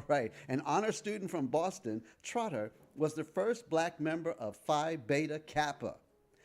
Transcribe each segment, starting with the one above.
Right. An honor student from Boston, Trotter was the first black member of Phi Beta Kappa.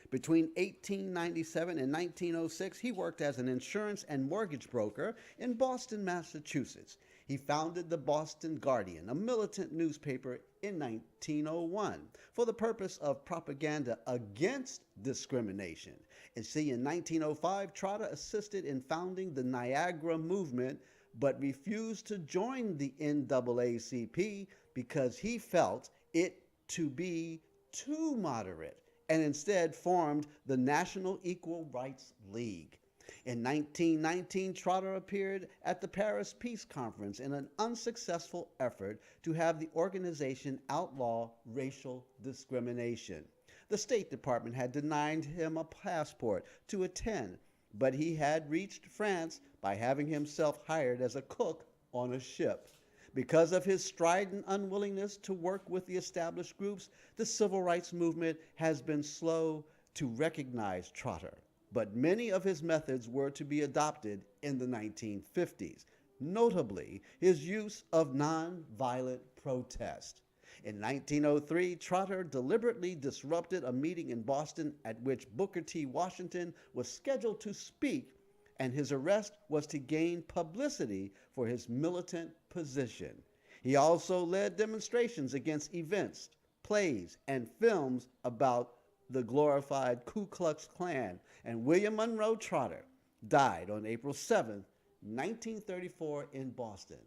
Between 1897 and 1906, he worked as an insurance and mortgage broker in Boston, Massachusetts. He founded the Boston Guardian, a militant newspaper, in 1901 for the purpose of propaganda against discrimination. And see, in 1905, Trotter assisted in founding the Niagara Movement but refused to join the NAACP because he felt it to be too moderate and instead formed the National Equal Rights League. In 1919, Trotter appeared at the Paris Peace Conference in an unsuccessful effort to have the organization outlaw racial discrimination. The State Department had denied him a passport to attend, but he had reached France by having himself hired as a cook on a ship. Because of his strident unwillingness to work with the established groups, the civil rights movement has been slow to recognize Trotter. But many of his methods were to be adopted in the 1950s, notably his use of nonviolent protest. In 1903, Trotter deliberately disrupted a meeting in Boston at which Booker T. Washington was scheduled to speak, and his arrest was to gain publicity for his militant position. He also led demonstrations against events, plays, and films about the glorified Ku Klux Klan, and William Monroe Trotter died on April 7, 1934 in Boston.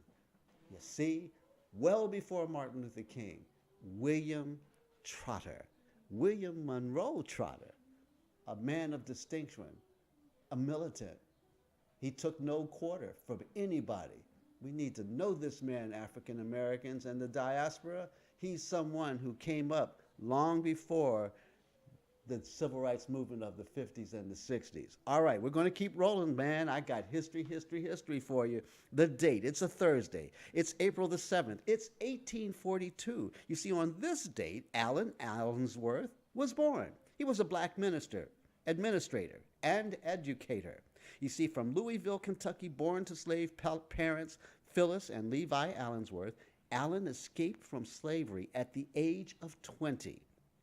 You see, well before Martin Luther King, William Trotter, William Monroe Trotter, a man of distinction, a militant. He took no quarter from anybody. We need to know this man, African Americans and the diaspora. He's someone who came up long before the civil rights movement of the 50s and the 60s. All right, we're going to keep rolling, man. I got history for you. The date, it's a Thursday. It's April the 7th. It's 1842. You see, on this date, Allen Allensworth was born. He was a black minister, administrator, and educator. You see, from Louisville, Kentucky, born to slave parents Phyllis and Levi Allensworth, Allen escaped from slavery at the age of 20.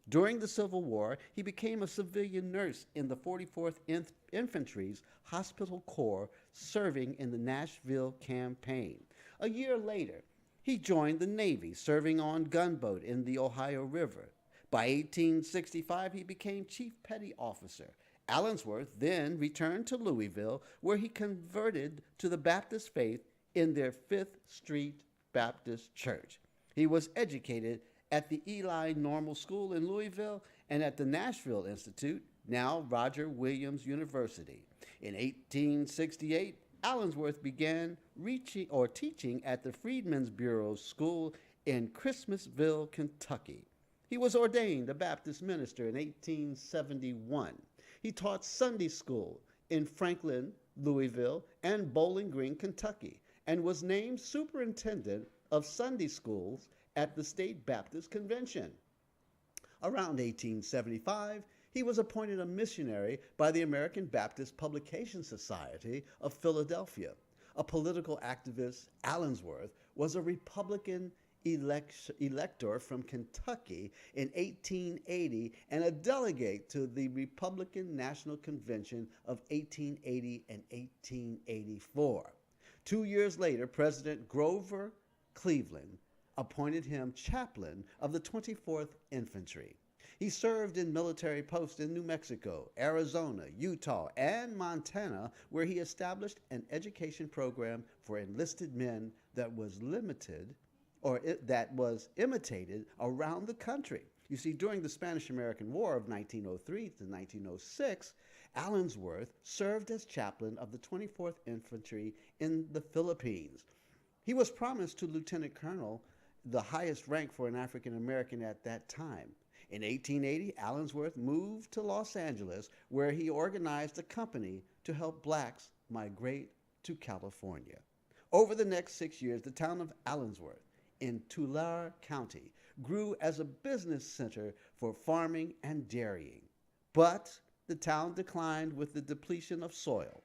During the Civil War, he became a civilian nurse in the 44th Infantry's Hospital Corps, serving in the Nashville Campaign. A year later, he joined the Navy, serving on gunboat in the Ohio River. By 1865, he became Chief Petty Officer. Allensworth then returned to Louisville, where he converted to the Baptist faith in their Fifth Street Baptist Church. He was educated at the Eli Normal School in Louisville and at the Nashville Institute, now Roger Williams University. In 1868, Allensworth began teaching at the Freedmen's Bureau School in Christmasville, Kentucky. He was ordained a Baptist minister in 1871. He taught Sunday school in Franklin, Louisville, and Bowling Green, Kentucky, and was named superintendent of Sunday schools at the State Baptist Convention. Around 1875, he was appointed a missionary by the American Baptist Publication Society of Philadelphia. A political activist, Allensworth was a Republican elector from Kentucky in 1880 and a delegate to the Republican National Convention of 1880 and 1884. 2 years later, President Grover Cleveland appointed him chaplain of the 24th Infantry. He served in military posts in New Mexico, Arizona, Utah, and Montana, where he established an education program for enlisted men that was imitated around the country. You see, during the Spanish-American War of 1903 to 1906, Allensworth served as chaplain of the 24th Infantry in the Philippines. He was promised to lieutenant colonel, the highest rank for an African American at that time. In 1880, Allensworth moved to Los Angeles, where he organized a company to help blacks migrate to California. Over the next 6 years, the town of Allensworth in Tulare County grew as a business center for farming and dairying. But the town declined with the depletion of soil.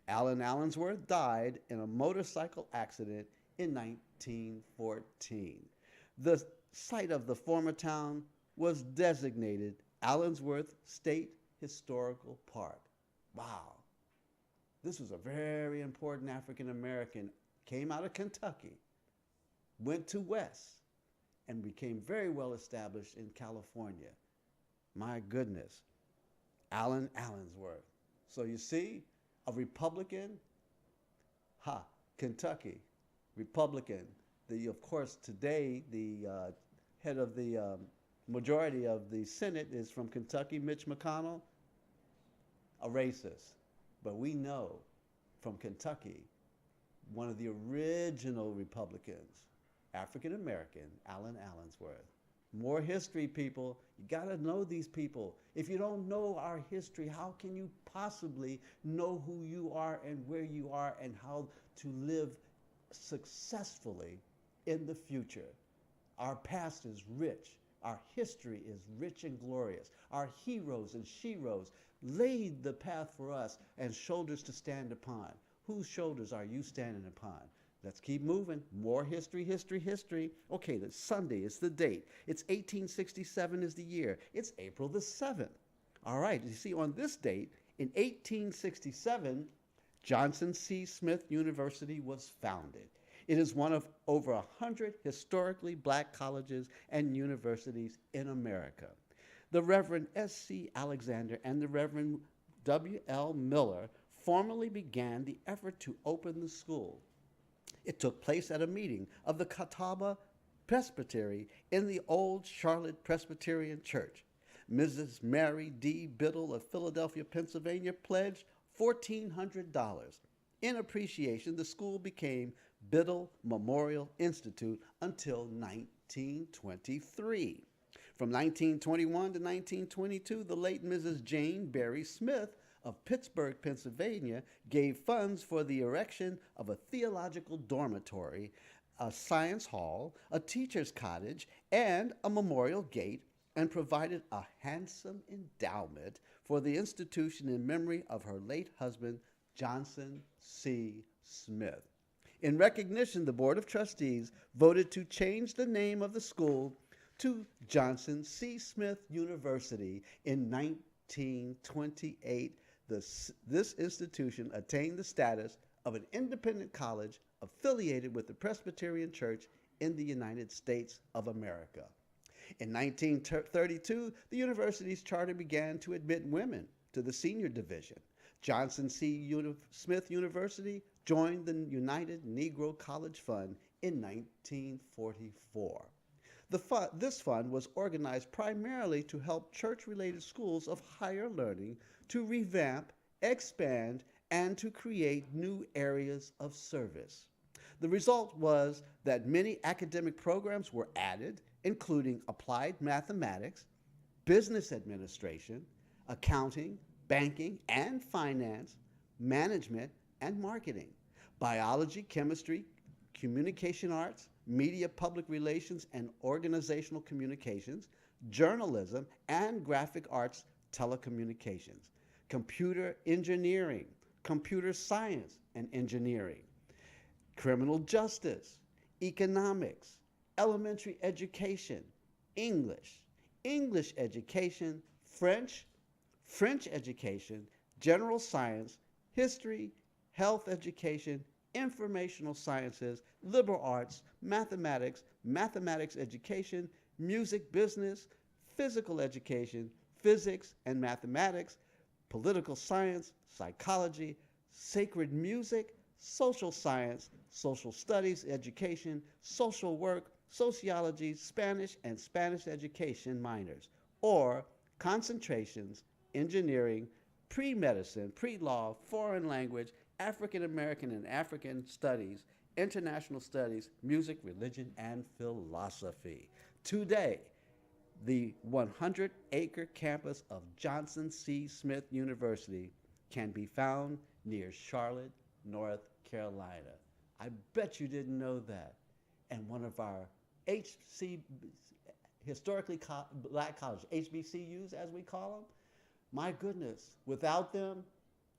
Allen Allensworth died in a motorcycle accident in 1914. The site of the former town was designated Allensworth State Historical Park. Wow. This was a very important African American, came out of Kentucky, went to West, and became very well established in California. My goodness, Allen Allensworth. So you see, a Republican, Kentucky, Republican. Of course, today the head of the majority of the Senate is from Kentucky, Mitch McConnell, a racist. But we know from Kentucky, one of the original Republicans, African American, Allen Allensworth. More history, people. You got to know these people. If you don't know our history, how can you possibly know who you are and where you are and how to live successfully in the future? Our past is rich. Our history is rich and glorious. Our heroes and sheroes laid the path for us and shoulders to stand upon. Whose shoulders are you standing upon? Let's keep moving. More history, history, history. Okay, the Sunday is the date. It's 1867 is the year. It's April the 7th. All right, you see, on this date, in 1867, Johnson C. Smith University was founded. It is one of over 100 historically black colleges and universities in America. The Reverend S.C. Alexander and the Reverend W.L. Miller formally began the effort to open the school. It took place at a meeting of the Catawba Presbytery in the old Charlotte Presbyterian Church. Mrs. Mary D. Biddle of Philadelphia, Pennsylvania, pledged $1,400. In appreciation, the school became Biddle Memorial Institute until 1923. From 1921 to 1922, the late Mrs. Jane Berry Smith of Pittsburgh, Pennsylvania, gave funds for the erection of a theological dormitory, a science hall, a teacher's cottage, and a memorial gate, and provided a handsome endowment for the institution in memory of her late husband, Johnson C. Smith. In recognition, the Board of Trustees voted to change the name of the school to Johnson C. Smith University in 1928. This institution attained the status of an independent college affiliated with the Presbyterian Church in the United States of America. In 1932, the university's charter began to admit women to the senior division. Johnson C. Smith University joined the United Negro College Fund in 1944. This fund was organized primarily to help church-related schools of higher learning to revamp, expand, and to create new areas of service. The result was that many academic programs were added, including applied mathematics, business administration, accounting, banking and finance, management and marketing, biology, chemistry, communication arts, media, public relations and organizational communications, journalism, and graphic arts telecommunications, computer engineering, computer science and engineering, criminal justice, economics, elementary education, English, English education, French, French education, general science, history, health education, informational sciences, liberal arts, mathematics, mathematics education, music business, physical education, physics and mathematics, political science, psychology, sacred music, social science, social studies education, social work, sociology, Spanish and Spanish education minors, or concentrations, engineering, pre-medicine, pre-law, foreign language, African American and African studies, international studies, music, religion, and philosophy. Today, the 100-acre campus of Johnson C. Smith University can be found near Charlotte, North Carolina. I bet you didn't know that. And one of our historically black colleges, HBCUs as we call them, my goodness, without them,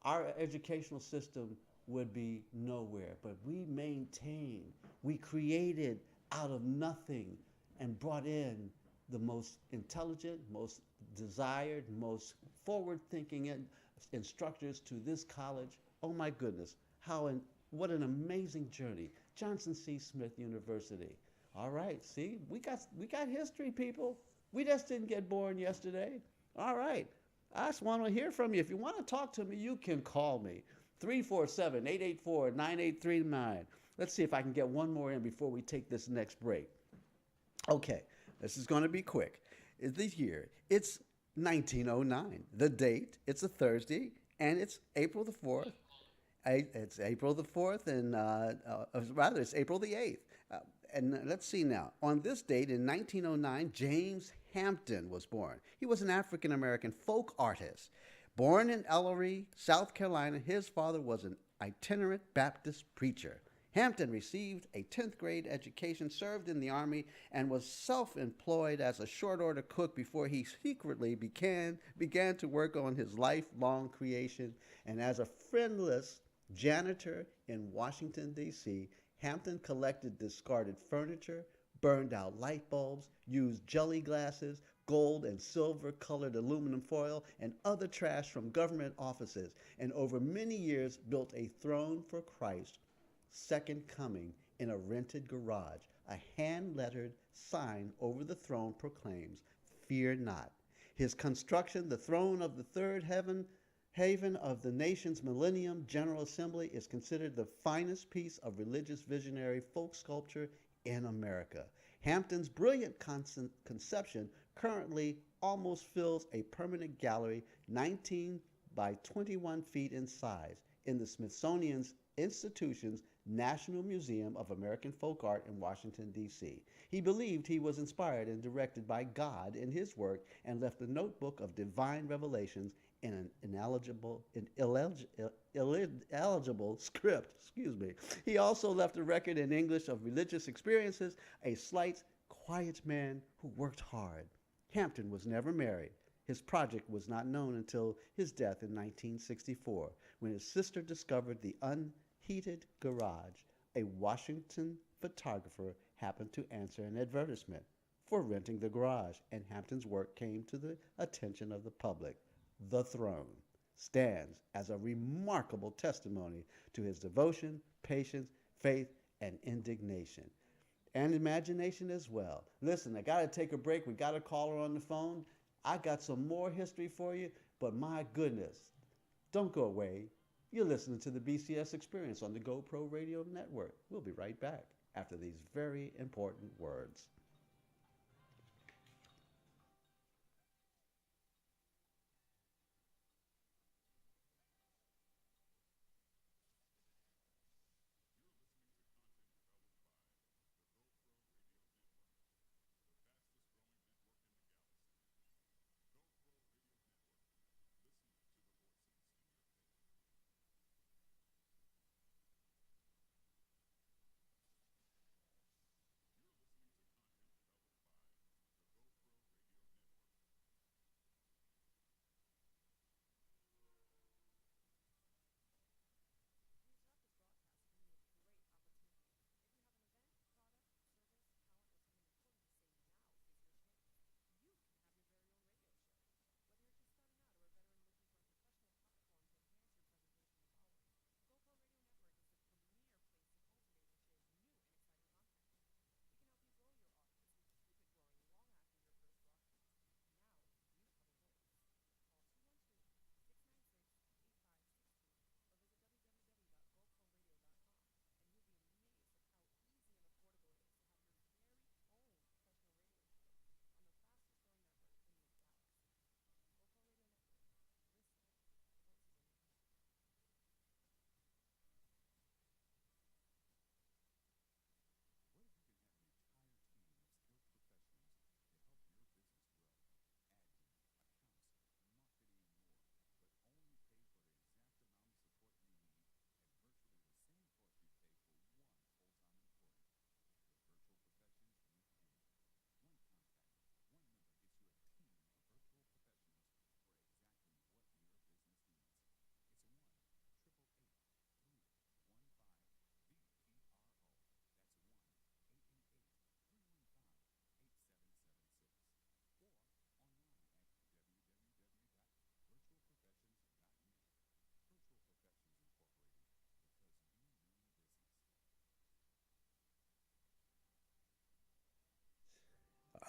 our educational system would be nowhere. But we maintained, we created out of nothing and brought in the most intelligent, most desired, most forward thinking instructors to this college. Oh my goodness, what an amazing journey. Johnson C. Smith University. All right, see, we got history, people. We just didn't get born yesterday. All right. I just want to hear from you. If you want to talk to me, you can call me. 347-884-9839. Let's see if I can get one more in before we take this next break. Okay, this is going to be quick. The year, it's 1909. The date, it's a Thursday, and it's April the 4th. It's April the 4th, and rather, it's April the 8th. And let's see now. On this date in 1909, James Hampton was born. He was an African American folk artist. Born in Ellery, South Carolina, his father was an itinerant Baptist preacher. Hampton received a 10th grade education, served in the Army, and was self employed as a short order cook before he secretly began to work on his lifelong creation. And as a friendless janitor in Washington, D.C., Hampton collected discarded furniture, burned out light bulbs, used jelly glasses, gold and silver colored aluminum foil, and other trash from government offices, and over many years built a throne for Christ, second coming, in a rented garage. A hand lettered sign over the throne proclaims, "Fear not." His construction, the throne of the third haven of the nation's Millennium General Assembly, is considered the finest piece of religious visionary folk sculpture in America. Hampton's brilliant conception currently almost fills a permanent gallery 19 by 21 feet in size in the Smithsonian's Institution's National Museum of American Folk Art in Washington, D.C. He believed he was inspired and directed by God in his work and left a notebook of divine revelations in an illegible script. Excuse me. He also left a record in English of religious experiences, a slight, quiet man who worked hard. Hampton was never married. His project was not known until his death in 1964, when his sister discovered the unheated garage. A Washington photographer happened to answer an advertisement for renting the garage, and Hampton's work came to the attention of the public. The Throne stands as a remarkable testimony to his devotion, patience, faith, and indignation. And imagination as well. Listen, I got to take a break. We got a caller on the phone. I got some more history for you, but my goodness, don't go away. You're listening to the BCS Experience on the GoPro Radio Network. We'll be right back after these very important words.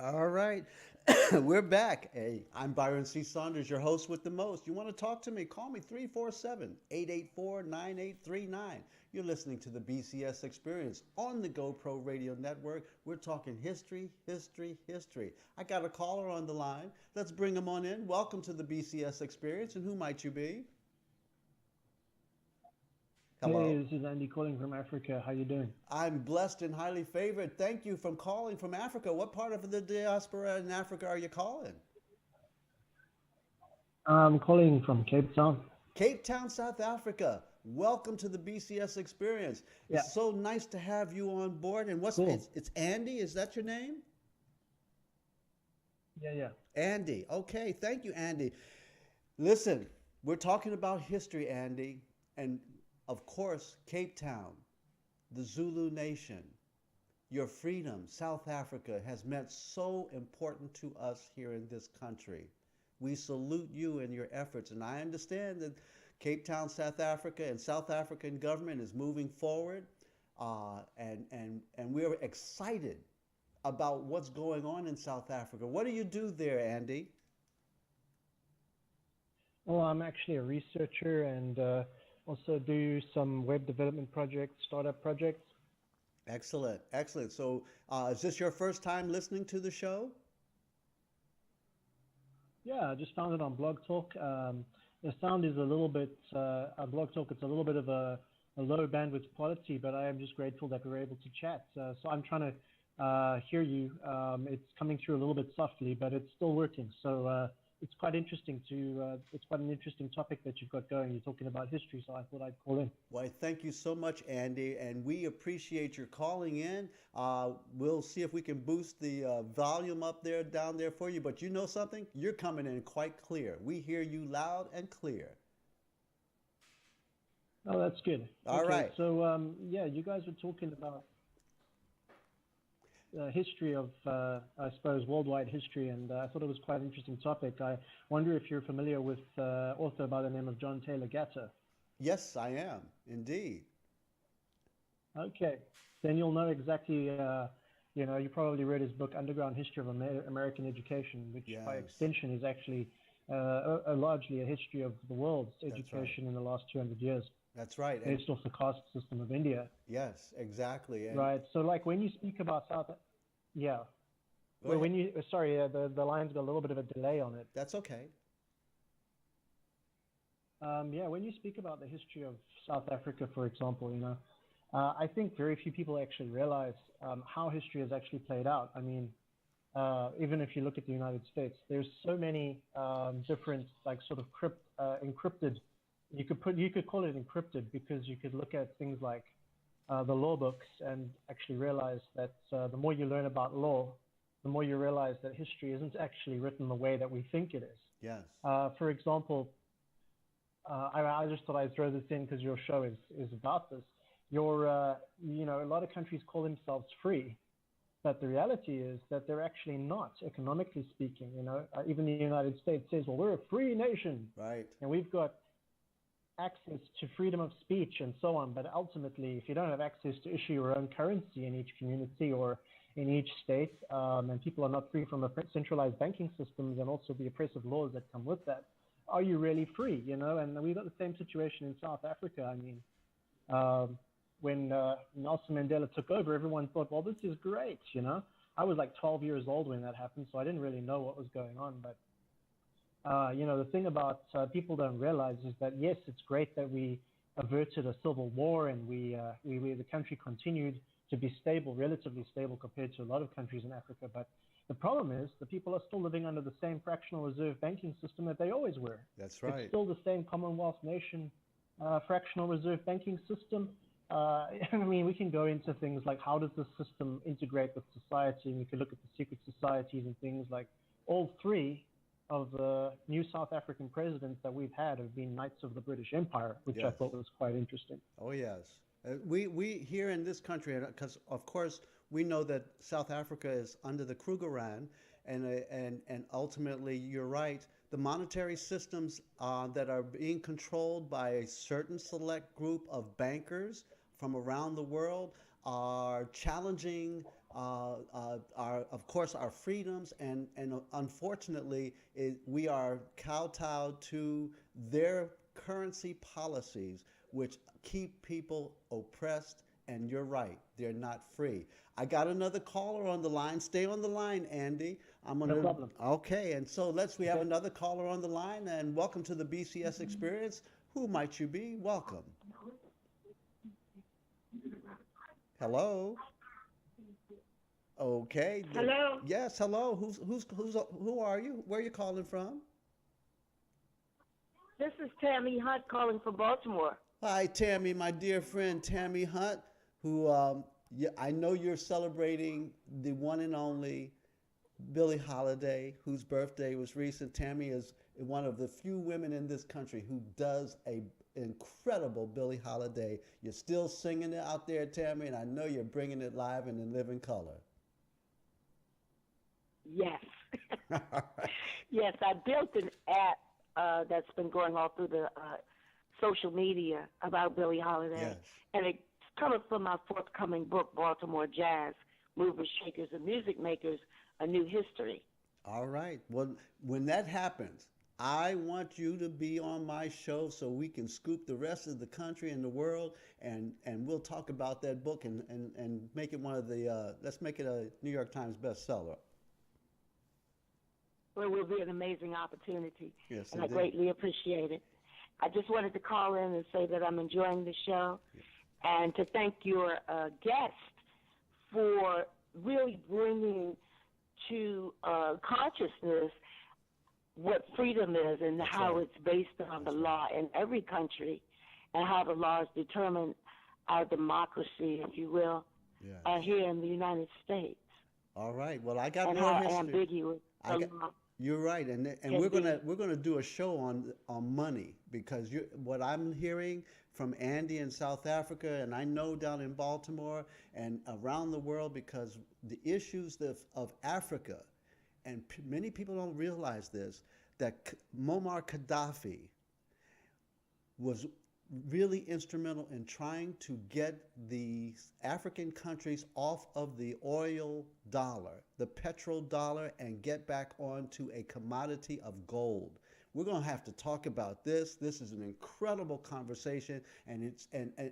All right. We're back. Hey, I'm Byron C. Saunders, your host with the most. You want to talk to me? Call me 347-884-9839. You're listening to the BCS Experience on the GoPro Radio Network. We're talking history, history, history. I got a caller on the line. Let's bring him on in. Welcome to the BCS Experience. And who might you be? Hey, Hello. this is Andy calling from Africa. How you doing? I'm blessed and highly favored. Thank you for calling from Africa. What part of the diaspora in Africa are you calling? I'm calling from Cape Town. Cape Town, South Africa. Welcome to the BCS Experience. Yeah, It's so nice to have you on board. And cool. it's Andy? Is that your name? Yeah, yeah. Andy. Okay, thank you, Andy. Listen, we're talking about history, Andy, and of course, Cape Town, the Zulu Nation. Your freedom, South Africa, has meant so important to us here in this country. We salute you and your efforts, and I understand that Cape Town, South Africa, and South African government is moving forward, and we're excited about what's going on in South Africa. What do you do there, Andy? Well, I'm actually a researcher and also do some web development projects, startup projects. Excellent, excellent. So, is this your first time listening to the show? Yeah, I just found it on Blog Talk. The sound is a little bit, on Blog Talk, it's a little bit of a low bandwidth quality, but I am just grateful that we're able to chat. So I'm trying to hear you. It's coming through a little bit softly, but it's still working. So it's quite interesting it's quite an interesting topic that you've got going. You're talking about history, so I thought I'd call in. Why, thank you so much, Andy, and we appreciate your calling in. We'll see if we can boost the volume up there, down there for you. But you know something? You're coming in quite clear. We hear you loud and clear. Oh, that's good. All Okay, right. so yeah, you guys were talking about history of, I suppose, worldwide history, and I thought it was quite an interesting topic. I wonder if you're familiar with author by the name of John Taylor Gatto. Yes, I am, indeed. Okay, then you'll know exactly, you probably read his book, Underground History of American Education, which by Yes, extension is actually largely a history of the world's that's right. education in the last 200 years, That's right. And based off the caste system of India. yes, exactly. And Right. So, like when you speak about yeah. go Well, ahead. when you, sorry, the line's got a little bit of a delay on it. That's okay. Yeah, when you speak about the history of South Africa, for example, I think very few people actually realize how history has actually played out. I mean, even if you look at the United States, there's so many different, like, sort of encrypted. You could call it encrypted because you could look at things like the law books and actually realize that the more you learn about law, the more you realize that history isn't actually written the way that we think it is. Yes. For example, I just thought I'd throw this in because your show is about this. A lot of countries call themselves free, but the reality is that they're actually not, economically speaking. Even the United States says, well, we're a free nation, Right. and we've got access to freedom of speech and so on. But ultimately, if you don't have access to issue your own currency in each community or in each state, and people are not free from the centralized banking systems and also the oppressive laws that come with that, are you really free? And we've got the same situation in South Africa. I mean, when Nelson Mandela took over, everyone thought, well, this is great. I was like 12 years old when that happened, so I didn't really know what was going on. But the thing about people don't realize is that, yes, it's great that we averted a civil war and the country continued to be stable, relatively stable compared to a lot of countries in Africa. But the problem is the people are still living under the same fractional reserve banking system that they always were. That's It's right. still the same Commonwealth nation fractional reserve banking system. I mean, we can go into things like how does the system integrate with society, and we can look at the secret societies and things like all three of the new South African presidents that we've had have been knights of the British Empire, which I Yes. thought was quite interesting. Oh, yes. We here in this country, because of course we know that South Africa is under the Krugerrand, and ultimately you're right. The monetary systems that are being controlled by a certain select group of bankers from around the world are challenging of course, our freedoms, and unfortunately, we are kowtowed to their currency policies, which keep people oppressed. And you're right, they're not free. I got another caller on the line. Stay on the line, Andy. I'm No gonna. problem. Okay, and so we have Okay. another caller on the line, and welcome to the BCS experience. Who might you be? Welcome. Hello. Okay. Hello, Yes. Hello. Who are you? Where are you calling from? this is Tammy Hunt calling from Baltimore. Hi, Tammy, my dear friend Tammy Hunt, who yeah, I know you're celebrating the one and only Billie Holiday, whose birthday was recent. Tammy is one of the few women in this country who does a incredible Billie Holiday. You're still singing it out there, Tammy, and I know you're bringing it live and in living color. Yes. All right. Yes, I built an app that's been going all through the social media about Billie Holiday. Yes. And it's coming from my forthcoming book, Baltimore Jazz, Movers, Shakers, and Music Makers, A New History. All right. Well, when that happens, I want you to be on my show so we can scoop the rest of the country and the world, and we'll talk about that book and make it one of the let's make it a New York Times bestseller. Well, it will be an amazing opportunity, Yes, and I indeed. greatly appreciate it. I just wanted to call in and say that I'm enjoying the show and to thank your guest for really bringing to consciousness what freedom is and That's how right. it's based on the That's right. law in every country and how the laws determine our democracy, if you will, Yes. here in the United States All right. Well, I got and more how history. ambiguous I the got. law You're right, and can we're gonna do a show on money because what I'm hearing from Andy in South Africa, and I know down in Baltimore and around the world, because the issues of Africa, and many people don't realize this, that Muammar Gaddafi was really instrumental in trying to get the African countries off of the oil dollar, the petrodollar, and get back onto a commodity of gold. We're going to have to talk about this. This is an incredible conversation, and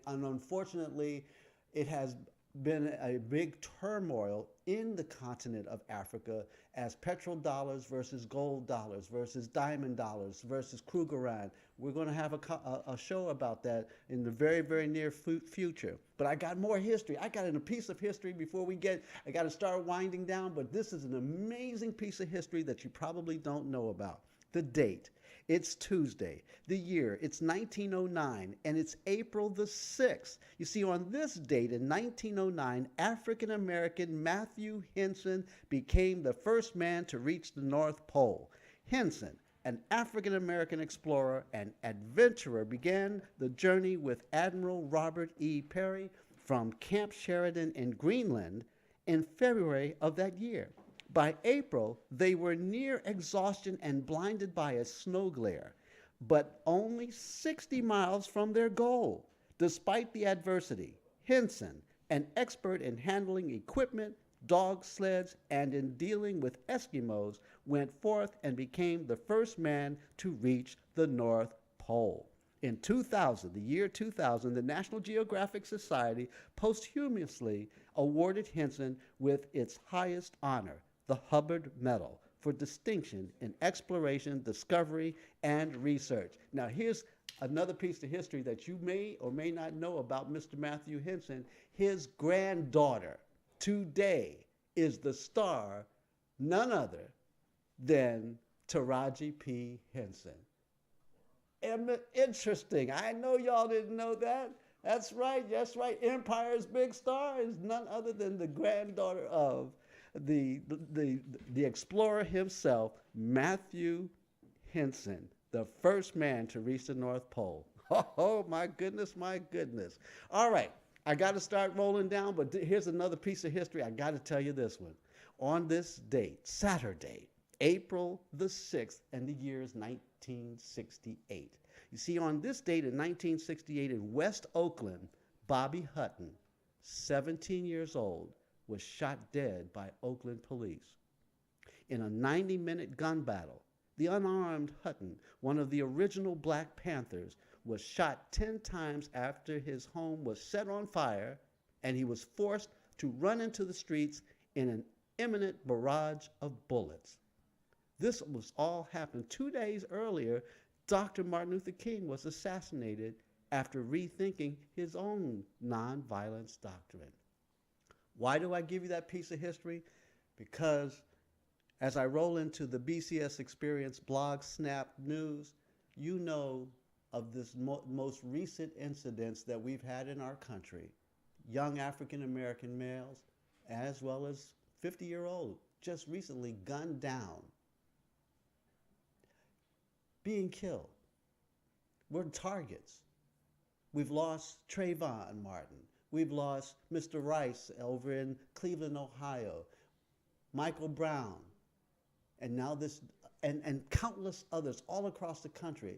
unfortunately, it has been a big turmoil in the continent of Africa as petrodollars versus gold dollars versus diamond dollars versus Krugerrand. We're going to have a show about that in the very, very near future. But I got more history. I got a piece of history before I got to start winding down, but this is an amazing piece of history that you probably don't know about. The date, it's Tuesday. The year, it's 1909, and it's April the 6th. You see, on this date in 1909, African American Matthew Henson became the first man to reach the North Pole. Henson, an African American explorer and adventurer, began the journey with Admiral Robert E. Peary from Camp Sheridan in Greenland in February of that year. By April, they were near exhaustion and blinded by a snow glare, but only 60 miles from their goal. Despite the adversity, Henson, an expert in handling equipment, dog sleds, and in dealing with Eskimos, went forth and became the first man to reach the North Pole. In 2000, the year 2000, the National Geographic Society posthumously awarded Henson with its highest honor, the Hubbard Medal, for distinction in exploration, discovery, and research. Now, here's another piece of history that you may or may not know about Mr. Matthew Henson. His granddaughter today is the star, none other than Taraji P. Henson. Interesting. I know y'all didn't know that. That's right. That's right. Empire's big star is none other than the granddaughter of the, the, the explorer himself, Matthew Henson, the first man to reach the North Pole. Oh, my goodness, my goodness. All right, I got to start rolling down, but here's another piece of history. I got to tell you this one. On this date, Saturday, April the 6th, and the year is 1968. You see, on this date in 1968 in West Oakland, Bobby Hutton, 17 years old, was shot dead by Oakland police. In a 90-minute gun battle, the unarmed Hutton, one of the original Black Panthers, was shot 10 times after his home was set on fire and he was forced to run into the streets in an imminent barrage of bullets. This was all happened 2 days earlier. Dr. Martin Luther King was assassinated after rethinking his own nonviolence doctrine. Why do I give you that piece of history? Because as I roll into the BCS Experience blog Snap News, you know of this most recent incidents that we've had in our country. Young African American males, as well as 50-year-old, just recently gunned down, being killed. We're targets. We've lost Trayvon Martin. We've lost Mr. Rice over in Cleveland, Ohio, Michael Brown, and now this, and countless others all across the country.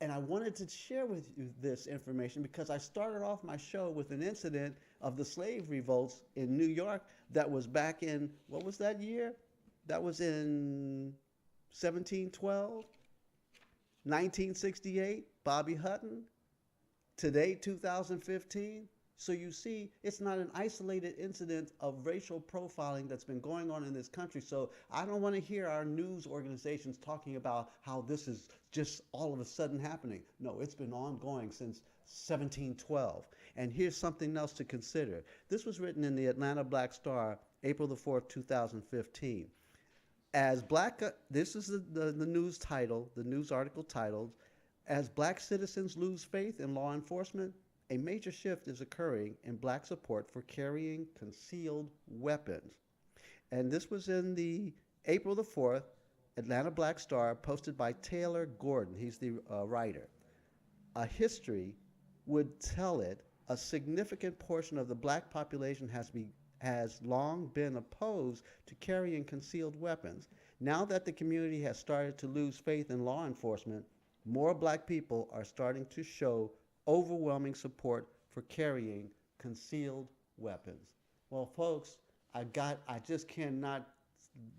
And I wanted to share with you this information because I started off my show with an incident of the slave revolts in New York that was back in, what was that year? That was in 1712, 1968, Bobby Hutton. Today, 2015. So you see, it's not an isolated incident of racial profiling that's been going on in this country. So I don't want to hear our news organizations talking about how this is just all of a sudden happening. No, it's been ongoing since 1712. And here's something else to consider. This was written in the Atlanta Black Star, April the 4th, 2015. As black, this is the news title, the news article titled, "As Black Citizens Lose Faith in Law Enforcement, a major shift is occurring in Black support for carrying concealed weapons." And this was in the April the 4th Atlanta Black Star, posted by Taylor Gordon. He's the writer. A history would tell it a significant portion of the Black population has long been opposed to carrying concealed weapons. Now that the community has started to lose faith in law enforcement, more Black people are starting to show overwhelming support for carrying concealed weapons. Well, folks, I just cannot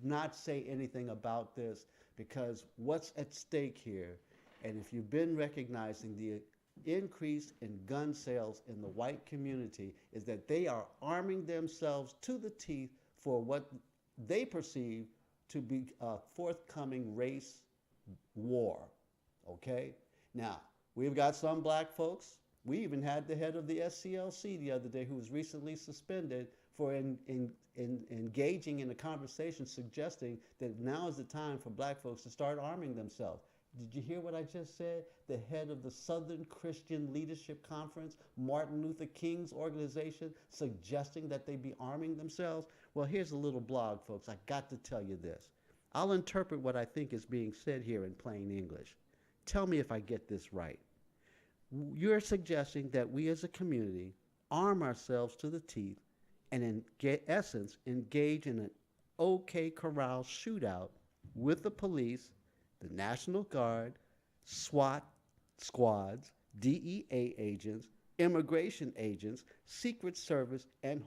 not say anything about this because what's at stake here, and if you've been recognizing the increase in gun sales in the white community, is that they are arming themselves to the teeth for what they perceive to be a forthcoming race war, okay? Now, we've got some Black folks. We even had the head of the SCLC the other day who was recently suspended for engaging in a conversation suggesting that now is the time for Black folks to start arming themselves. Did you hear what I just said? The head of the Southern Christian Leadership Conference, Martin Luther King's organization, suggesting that they be arming themselves. Well, here's a little blog, folks. I got to tell you this. I'll interpret what I think is being said here in plain English. Tell me if I get this right. You're suggesting that we as a community arm ourselves to the teeth and in essence engage in an OK Corral shootout with the police, the National Guard, SWAT squads, DEA agents, immigration agents, Secret Service, and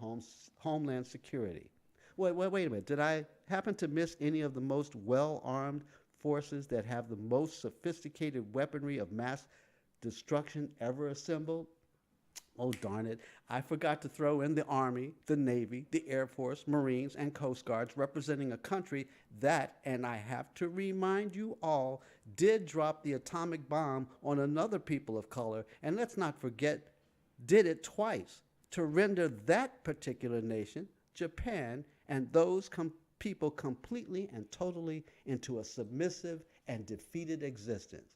Homeland Security. Wait a minute. Did I happen to miss any of the most well-armed forces that have the most sophisticated weaponry of mass destruction ever assembled? Oh, darn it. I forgot to throw in the Army, the Navy, the Air Force, Marines, and Coast Guards representing a country that, and I have to remind you all, did drop the atomic bomb on another people of color, and let's not forget, did it twice to render that particular nation, Japan, and those people completely and totally into a submissive and defeated existence.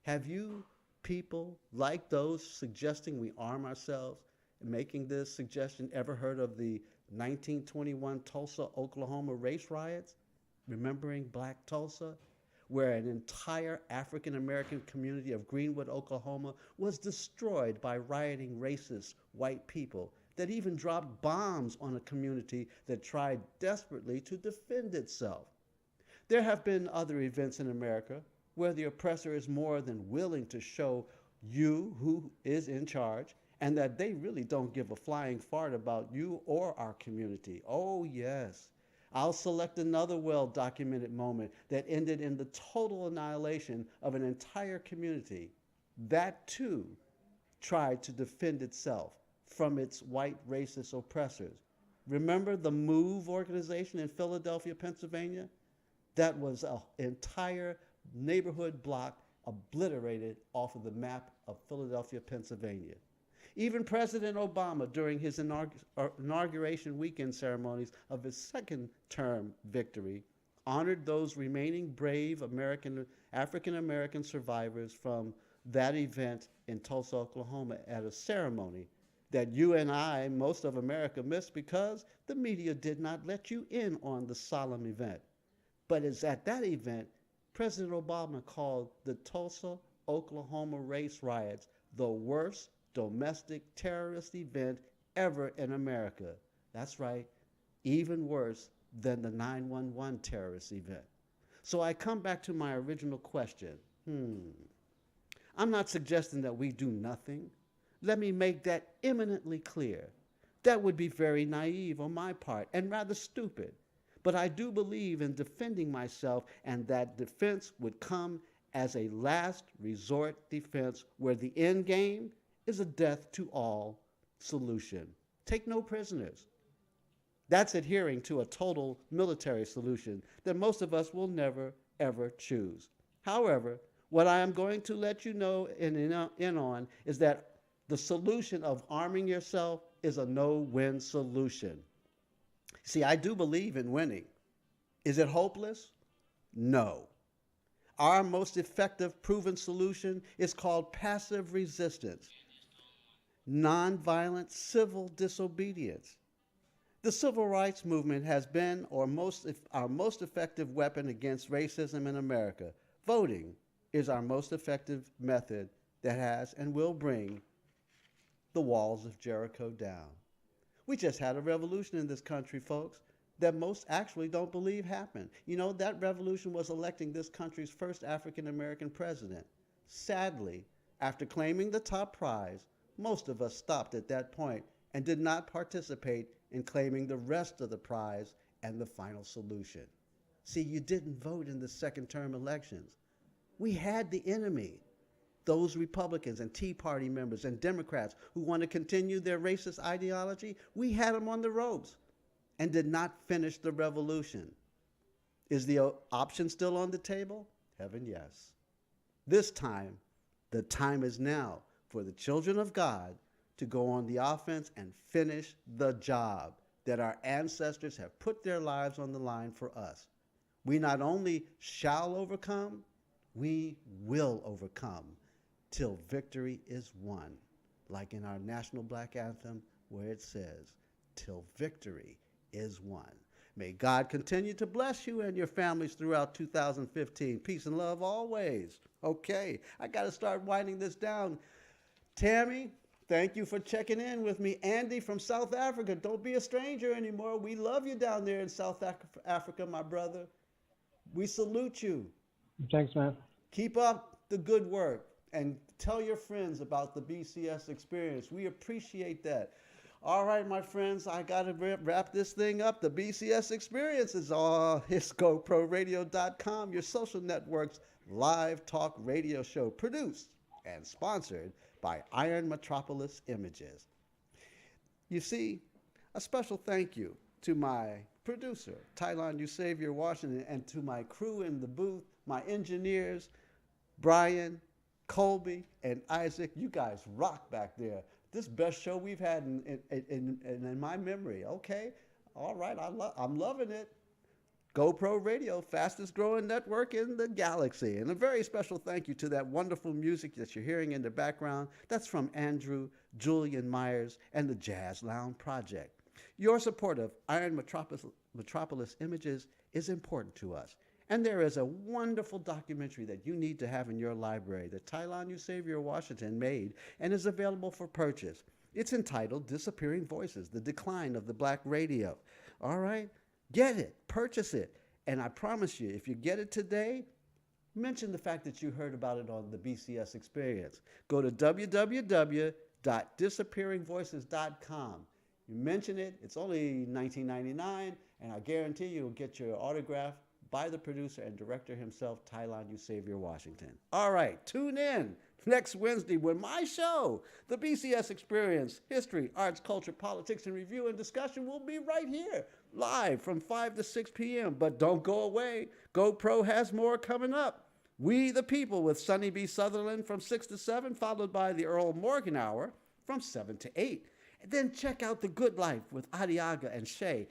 Have you people like those suggesting we arm ourselves, making this suggestion, ever heard of the 1921 Tulsa, Oklahoma race riots? Remembering Black Tulsa, where an entire African American community of Greenwood, Oklahoma was destroyed by rioting racist white people that even dropped bombs on a community that tried desperately to defend itself. There have been other events in America where the oppressor is more than willing to show you who is in charge and that they really don't give a flying fart about you or our community. Oh, yes. I'll select another well-documented moment that ended in the total annihilation of an entire community. That, too, tried to defend itself from its white racist oppressors. Remember the MOVE organization in Philadelphia, Pennsylvania? That was an entire neighborhood block obliterated off of the map of Philadelphia, Pennsylvania. Even President Obama, during his inauguration weekend ceremonies of his second term victory, honored those remaining brave African American survivors from that event in Tulsa, Oklahoma, at a ceremony that you and I, most of America, missed because the media did not let you in on the solemn event. But it's at that event President Obama called the Tulsa, Oklahoma race riots the worst domestic terrorist event ever in America. That's right, even worse than the 9/11 terrorist event. So I come back to my original question. I'm not suggesting that we do nothing. Let me make that eminently clear. That would be very naive on my part and rather stupid. But I do believe in defending myself, and that defense would come as a last resort defense where the end game is a death to all solution. Take no prisoners. That's adhering to a total military solution that most of us will never, ever choose. However, what I am going to let you know in on is that the solution of arming yourself is a no-win solution. See, I do believe in winning. Is it hopeless? No. Our most effective proven solution is called passive resistance, nonviolent civil disobedience. The civil rights movement has been our most effective weapon against racism in America. Voting is our most effective method that has and will bring the walls of Jericho down. We just had a revolution in this country, folks, that most actually don't believe happened. You know, that revolution was electing this country's first African-American president. Sadly, after claiming the top prize, most of us stopped at that point and did not participate in claiming the rest of the prize and the final solution. See, you didn't vote in the second term elections. We had the enemy. Those Republicans and Tea Party members and Democrats who want to continue their racist ideology, we had them on the ropes and did not finish the revolution. Is the option still on the table? Heaven, yes. This time, the time is now for the children of God to go on the offense and finish the job that our ancestors have put their lives on the line for us. We not only shall overcome, we will overcome till victory is won, like in our national black anthem where it says, till victory is won. May God continue to bless you and your families throughout 2015. Peace and love always. Okay, I got to start winding this down. Tammy, thank you for checking in with me. Andy from South Africa, don't be a stranger anymore. We love you down there in South Africa, my brother. We salute you. Thanks, man. Keep up the good work and tell your friends about the BCS experience. We appreciate that. All right, my friends, I got to wrap this thing up. The BCS experience is on HiscoProRadio.com, your social network's live talk radio show, produced and sponsored by Iron Metropolis Images. You see, a special thank you to my producer, Tylon Usavier Washington, and to my crew in the booth, my engineers, Brian, Colby, and Isaac. You guys rock back there. This best show we've had in my memory. Okay, all right, I'm loving it. GoPro Radio, fastest growing network in the galaxy. And a very special thank you to that wonderful music that you're hearing in the background. That's from Andrew Julian Myers and the Jazz Lounge Project. Your support of Iron Metropolis Images is important to us. And there is a wonderful documentary that you need to have in your library that Tylon Usavier Washington made and is available for purchase. It's entitled Disappearing Voices, The Decline of the Black Radio. All right? Get it. Purchase it. And I promise you, if you get it today, mention the fact that you heard about it on the BCS Experience. Go to www.bcs.com www.disappearingvoices.com. You mention it, it's only $19.99, and I guarantee you'll get your autograph by the producer and director himself, Tylon Xavier Washington. All right, tune in next Wednesday when my show, The BCS Experience, History, Arts, Culture, Politics, and Review and Discussion will be right here, live from 5 to 6 p.m. But don't go away. GoPro has more coming up. We the People with Sonny B. Sutherland from 6 to 7, followed by the Earl Morgan Hour from 7 to 8. And then check out The Good Life with Adiaga and Shay.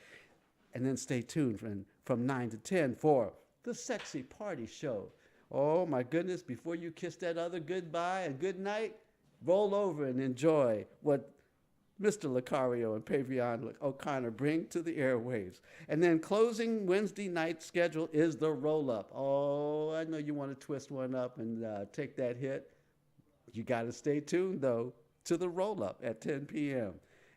And then stay tuned from 9 to 10 for The Sexy Party Show. Oh my goodness, before you kiss that other goodbye and good night, roll over and enjoy what Mr. Lucario and Pavion O'Connor bring to the airwaves. And then closing Wednesday night schedule is the roll-up. Oh, I know you want to twist one up and take that hit. You got to stay tuned, though, to the roll-up at 10 p.m.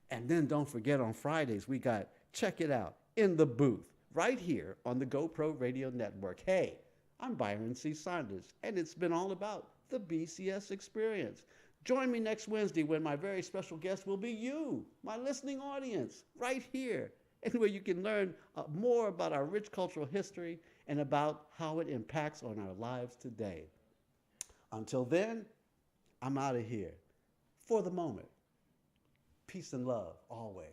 And then don't forget on Fridays, we got Check It Out in the Booth right here on the GoPro Radio Network. Hey, I'm Byron C. Saunders, and it's been all about the BCS experience. Join me next Wednesday when my very special guest will be you, my listening audience, right here, and where you can learn more about our rich cultural history and about how it impacts on our lives today. Until then, I'm out of here. For the moment, peace and love always.